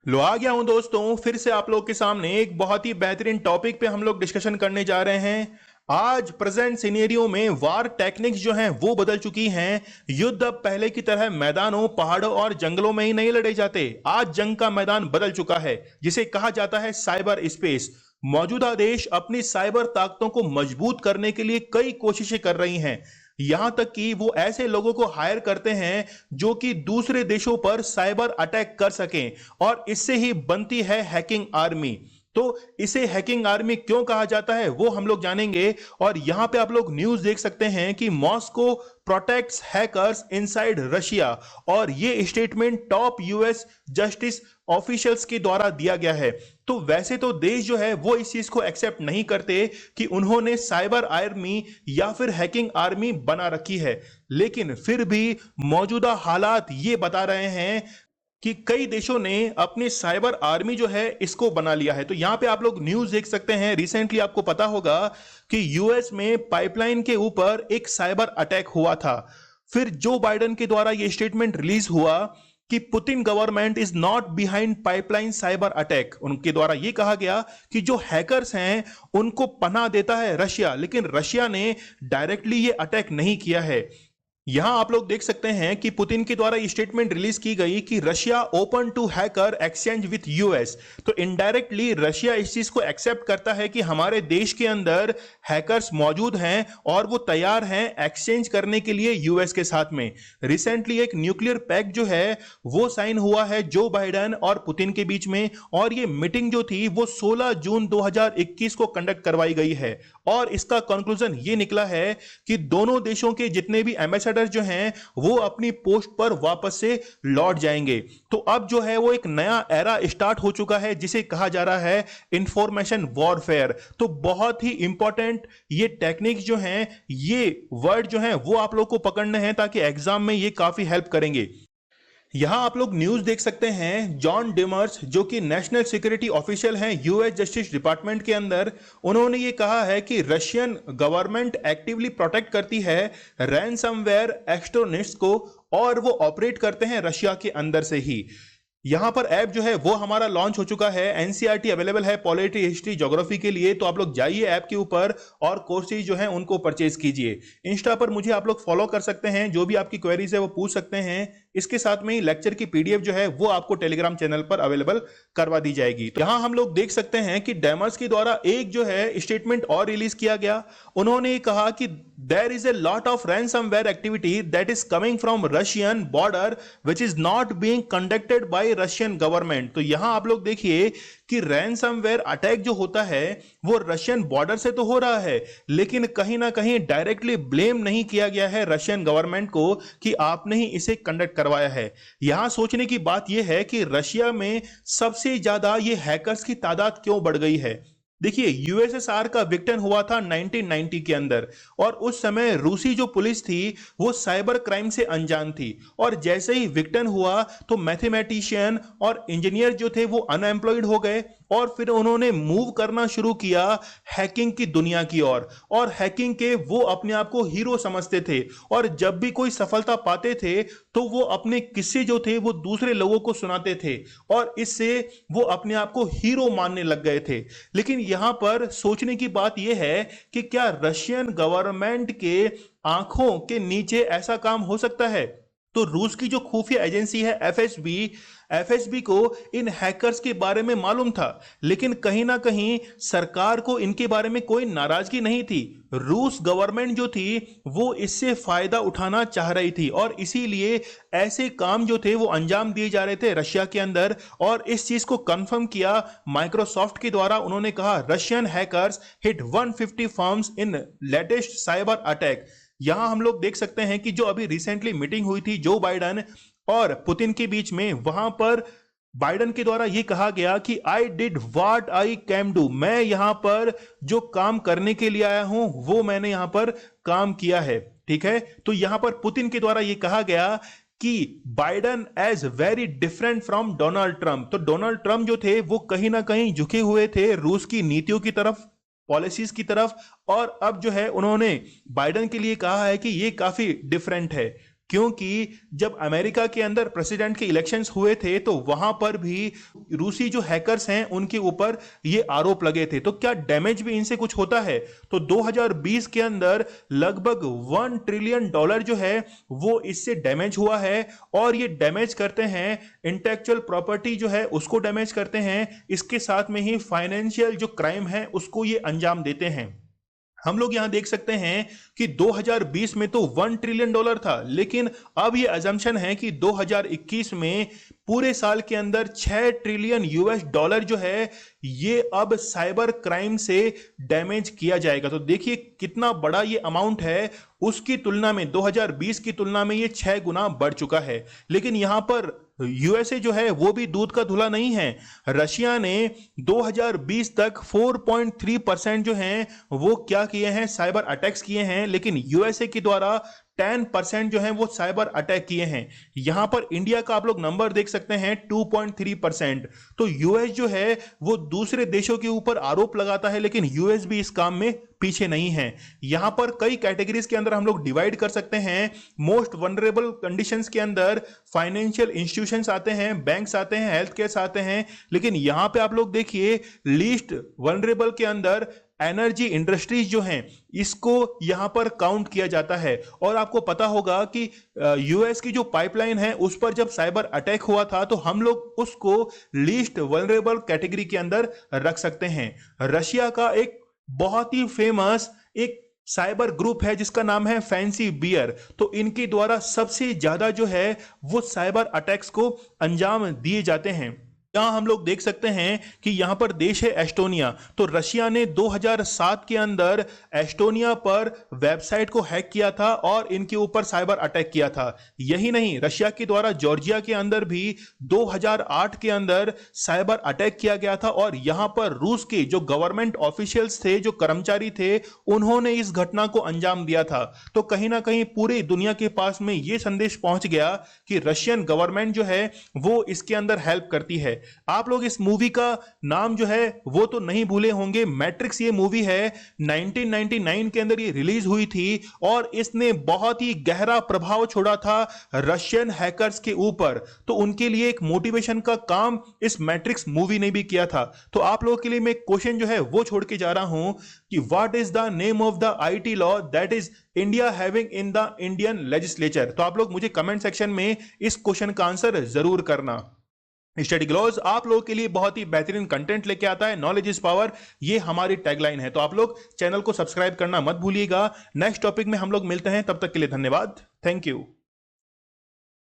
लो आ गया हूं दोस्तों, फिर से आप लोग के सामने एक बहुत ही बेहतरीन टॉपिक पे हम लोग डिस्कशन करने जा रहे हैं। आज प्रेजेंट सिनेरियो में वार टेक्निक्स जो हैं वो बदल चुकी हैं। युद्ध अब पहले की तरह मैदानों, पहाड़ों और जंगलों में ही नहीं लड़े जाते। आज जंग का मैदान बदल चुका है, जिसे कहा जाता है साइबर स्पेस। मौजूदा देश अपनी साइबर ताकतों को मजबूत करने के लिए कई कोशिशें कर रही हैं। यहां तक कि वो ऐसे लोगों को हायर करते हैं जो कि दूसरे देशों पर साइबर अटैक कर सकें, और इससे ही बनती है हैकिंग आर्मी। तो इसे हैकिंग आर्मी क्यों कहा जाता है वो हम लोग जानेंगे। और यहां पे आप लोग न्यूज देख सकते हैं कि Moscow protects hackers inside Russia, और ये statement top US justice officials के द्वारा दिया गया है। तो वैसे तो देश जो है वो इस चीज को एक्सेप्ट नहीं करते कि उन्होंने साइबर आर्मी या फिर हैकिंग आर्मी बना रखी है, लेकिन फिर भी मौजूदा हालात ये बता रहे हैं कि कई देशों ने अपनी साइबर आर्मी जो है इसको बना लिया है। तो यहां पे आप लोग न्यूज देख सकते हैं, रिसेंटली आपको पता होगा कि यूएस में पाइपलाइन के ऊपर एक साइबर अटैक हुआ था। फिर जो बाइडेन के द्वारा ये स्टेटमेंट रिलीज हुआ कि Putin government is not behind pipeline cyber attack. उनके द्वारा ये कहा गया कि जो हैकर्स हैं उनको पनाह देता है रशिया, लेकिन रशिया ने डायरेक्टली ये अटैक नहीं किया है। यहां आप लोग देख सकते हैं कि पुतिन के द्वारा ये स्टेटमेंट रिलीज की गई कि Russia open to hacker exchange with US. तो इनडायरेक्टली रशिया इस चीज को एक्सेप्ट करता है कि हमारे देश के अंदर हैकर्स मौजूद हैं और वो तैयार हैं एक्सचेंज करने के लिए यूएस के साथ में। रिसेंटली एक न्यूक्लियर पैक्ट जो है वो साइन हुआ है जो बाइडेन और पुतिन के बीच में, और ये मीटिंग जो थी वो 16 जून 2021 को कंडक्ट करवाई गई है। और इसका कंक्लूजन ये निकला है कि दोनों देशों के जितने भी एम्बेसडर जो हैं वो अपनी पोस्ट पर वापस से लौट जाएंगे। तो अब जो है वो एक नया एरा स्टार्ट हो चुका है जिसे कहा जा रहा है इंफॉर्मेशन वॉरफेयर। तो बहुत ही इंपॉर्टेंट ये टेक्निक्स जो हैं, ये वर्ड जो हैं वो आप लोग को पकड़ने हैं ताकि एग्जाम में ये काफी हेल्प करेंगे। यहां आप लोग न्यूज देख सकते हैं, जॉन डिमर्स जो कि नेशनल सिक्योरिटी ऑफिशियल हैं यूएस जस्टिस डिपार्टमेंट के अंदर, उन्होंने ये कहा है कि रशियन गवर्नमेंट एक्टिवली प्रोटेक्ट करती है रैनसमवेयर एक्सटर्निस्ट्स को, और वो ऑपरेट करते हैं रशिया के अंदर से ही। यहां पर ऐप जो है वो हमारा लॉन्च हो चुका है, एनसीईआरटी अवेलेबल है पॉलिटी, हिस्ट्री, ज्योग्राफी के लिए। तो आप लोग जाइए ऐप के ऊपर और कोर्सेज जो हैं उनको परचेज कीजिए। इंस्टा पर मुझे आप लोग फॉलो कर सकते हैं, जो भी आपकी क्वेरीज है वो पूछ सकते हैं। इसके साथ में ही लेक्चर की पीडीएफ जो है वो आपको टेलीग्राम चैनल पर अवेलेबल करवा दी जाएगी। तो यहां हम लोग देख सकते हैं कि डेमर्स के द्वारा एक जो है स्टेटमेंट और रिलीज किया गया। उन्होंने कहा कि there is a lot of ransomware activity that is coming from Russian border which is not being conducted by Russian government. तो यहां आप लोग देखिए कि रैनसमवेयर अटैक जो होता है वो रशियन बॉर्डर से तो हो रहा है, लेकिन कहीं ना कहीं डायरेक्टली ब्लेम नहीं किया गया है रशियन गवर्नमेंट को कि आपने ही इसे कंडक्ट करवाया है। यहां सोचने की बात यह है कि रशिया में सबसे ज्यादा ये हैकर्स की तादाद क्यों बढ़ गई है। देखिए, यूएसएसआर का विक्टन हुआ था 1990 के अंदर, और उस समय रूसी जो पुलिस थी वो साइबर क्राइम से अनजान थी। और जैसे ही विक्टन हुआ तो मैथमेटिशियन और इंजीनियर जो थे वो अनएम्प्लॉयड हो गए, और फिर उन्होंने मूव करना शुरू किया हैकिंग की दुनिया की ओर। और हैकिंग के वो अपने आप को हीरो समझते थे, और जब भी कोई सफलता पाते थे तो वो अपने किस्से जो थे वो दूसरे लोगों को सुनाते थे, और इससे वो अपने आप को हीरो मानने लग गए थे। लेकिन यहां पर सोचने की बात यह है कि क्या रशियन गवर्नमेंट के आंखों के नीचे ऐसा काम हो सकता है। तो रूस की जो खुफिया एजेंसी है एफएसबी को इन हैकर्स के बारे में मालूम था, लेकिन कहीं ना कहीं सरकार को इनके बारे में कोई नाराजगी नहीं थी। रूस गवर्नमेंट जो थी वो इससे फायदा उठाना चाह रही थी, और इसीलिए ऐसे काम जो थे वो अंजाम दिए जा रहे थे रशिया के अंदर। और इस चीज को कंफर्म किया माइक्रोसॉफ्ट के द्वारा। उन्होंने कहा रशियन हैकर्स हिट 150 फर्म्स इन लेटेस्ट साइबर अटैक। यहां हम लोग देख सकते हैं कि जो अभी रिसेंटली मीटिंग हुई थी जो बाइडेन और पुतिन के बीच में, वहां पर बाइडेन के द्वारा यह कहा गया कि I did what I can do. मैं यहां पर जो काम करने के लिए आया हूं वो मैंने यहां पर काम किया है। ठीक है, तो यहां पर पुतिन के द्वारा यह कहा गया कि Biden as very different from Donald Trump. तो डोनाल्ड ट्रंप जो थे वो कहीं ना कहीं झुके हुए थे रूस की नीतियों की तरफ, पॉलिसीज की तरफ, और अब जो है उन्होंने बाइडेन के लिए कहा है कि ये काफी डिफरेंट है। क्योंकि जब अमेरिका के अंदर प्रेसिडेंट के इलेक्शंस हुए थे तो वहां पर भी रूसी जो हैकर्स हैं उनके ऊपर ये आरोप लगे थे। तो क्या डैमेज भी इनसे कुछ होता है? तो 2020 के अंदर लगभग $1 ट्रिलियन जो है वो इससे डैमेज हुआ है, और ये डैमेज करते हैं इंटेलेक्चुअल प्रॉपर्टी जो है उसको डैमेज करते हैं, इसके साथ में ही फाइनेंशियल जो क्राइम है उसको ये अंजाम देते हैं। हम लोग यहां देख सकते हैं कि 2020 में तो $1 ट्रिलियन था, लेकिन अब ये अजम्पशन है कि 2021 में पूरे साल के अंदर $6 ट्रिलियन जो है ये अब साइबर क्राइम से डैमेज किया जाएगा। तो देखिए कितना बड़ा ये अमाउंट है, उसकी तुलना में 2020 की तुलना में ये 6 गुना बढ़ चुका है। लेकिन यहां पर यूएसए जो है वो भी दूध का धुला नहीं है। रशिया ने 2020 तक 4.3% जो हैं वो क्या किए हैं, साइबर अटैक्स किए हैं, लेकिन यूएसए के द्वारा 10% जो है वो साइबर अटैक किए हैं। यहां पर इंडिया का आप लोग नंबर देख सकते हैं 2.3%। तो यूएस जो है वो दूसरे देशों के ऊपर आरोप लगाता है, लेकिन यूएस भी इस काम में पीछे नहीं है। यहां पर कई कैटेगरीज के अंदर हम लोग डिवाइड कर सकते हैं। मोस्ट वनरेबल कंडीशंस के अंदर फाइनेंशियल इंस्टीट्यूशंस आते हैं, बैंक्स आते हैं, हेल्थ केयर आते हैं, लेकिन यहां पे आप लोग देखिए लीस्ट वनरेबल के अंदर एनर्जी इंडस्ट्रीज जो हैं इसको यहां पर काउंट किया जाता है। और आपको पता होगा कि यूएस की जो पाइपलाइन है उस पर जब साइबर अटैक हुआ था तो हम लोग उसको लीस्ट वल्नरेबल कैटेगरी के अंदर रख सकते हैं। रशिया का एक बहुत ही फेमस एक साइबर ग्रुप है जिसका नाम है फैंसी बियर। तो इनके द्वारा सबसे ज्यादा जो है वो साइबर अटैक्स को अंजाम दिए जाते हैं। यहां हम लोग देख सकते हैं कि यहां पर देश है एस्टोनिया। तो रशिया ने 2007 के अंदर एस्टोनिया पर वेबसाइट को हैक किया था और इनके ऊपर साइबर अटैक किया था। यही नहीं, रशिया के द्वारा जॉर्जिया के अंदर भी 2008 के अंदर साइबर अटैक किया गया था, और यहां पर रूस के जो गवर्नमेंट ऑफिशियल्स थे, जो कर्मचारी थे, उन्होंने इस घटना को अंजाम दिया था। तो कहीं ना कहीं पूरी दुनिया के पास में यह संदेश पहुंच गया कि रशियन गवर्नमेंट जो है वो इसके अंदर हेल्प करती है। आप लोग इस मूवी का नाम जो है वो तो नहीं भूले होंगे, मैट्रिक्स ये मूवी है, 1999 के अंदर ये रिलीज हुई थी और इसने बहुत ही गहरा प्रभाव छोड़ा था रशियन हैकर्स के ऊपर। तो उनके लिए एक मोटिवेशन का काम इस मैट्रिक्स मूवी ने भी किया था। तो आप लोगों के लिए मैं क्वेश्चन जो है वो छोड़ के जा रहा हूं कि what is the name of the IT law that is India having in the Indian legislature. तो आप लोग मुझे कमेंट सेक्शन में इस क्वेश्चन का आंसर जरूर करना। स्टडी ग्लोस आप लोगों के लिए बहुत ही बेहतरीन कंटेंट लेके आता है। नॉलेज इज पावर, ये हमारी टैगलाइन है। तो आप लोग चैनल को सब्सक्राइब करना मत भूलिएगा। नेक्स्ट टॉपिक में हम लोग मिलते हैं, तब तक के लिए धन्यवाद। Thank you.